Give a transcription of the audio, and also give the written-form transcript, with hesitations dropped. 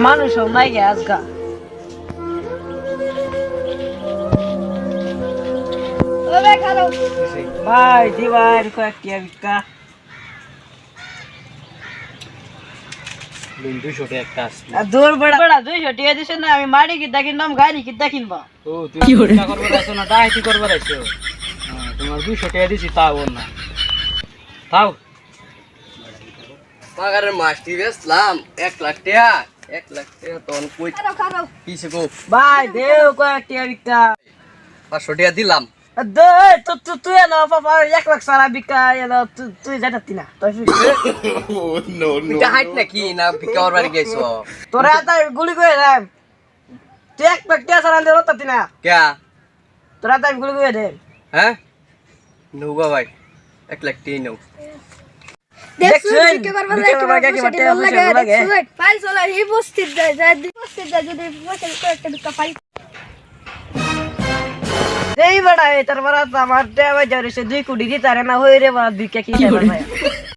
মানুষ নাই গে আজকা ভাই দিবার কয়েকটি বিকা 200 টাকা একটা আসছে দূর বড়া বড়া 200 টাকা দিছ না আমি মাড়ি কিটা কিনলাম গাড়ি কিটা কিনবা ও তুই কি করবার আইছো না ডাইটি করবার আইছো তোমার 200 টাকা দিছি তাও না তাও পাগারের মাছটি বেচলাম 1 লাখ টাকা 1 লাখ টাকা তখন কই কিছে গো ভাই দেও কয়েকটি বিকা 500 টাকা দিলাম দে তুই না পাপা 1 লাখ সারা বিকা এলো তুই যাইতাতি না তুই এটা হাইট নাকি না বিকার বাড়ি গেছো তোরা তাই গুলি করে রাম তুই 1 লাখ টাকা সারা দেও তাতি না কে তোরা তাই গুলি করে দে হ্যাঁ নৌবা ভাই 1 লাখ টাকা নাও দেখছুন কি করবা কি বাটে লাগে ফাইল চলা হি বস্তির যায় যদি বসে কয়েকটা দুটো পাই এই বড়া এ তার বড়া আমার দেওয়া যারে সে 2 কোটি দিতারে না হই রে বড়া 2 কে কি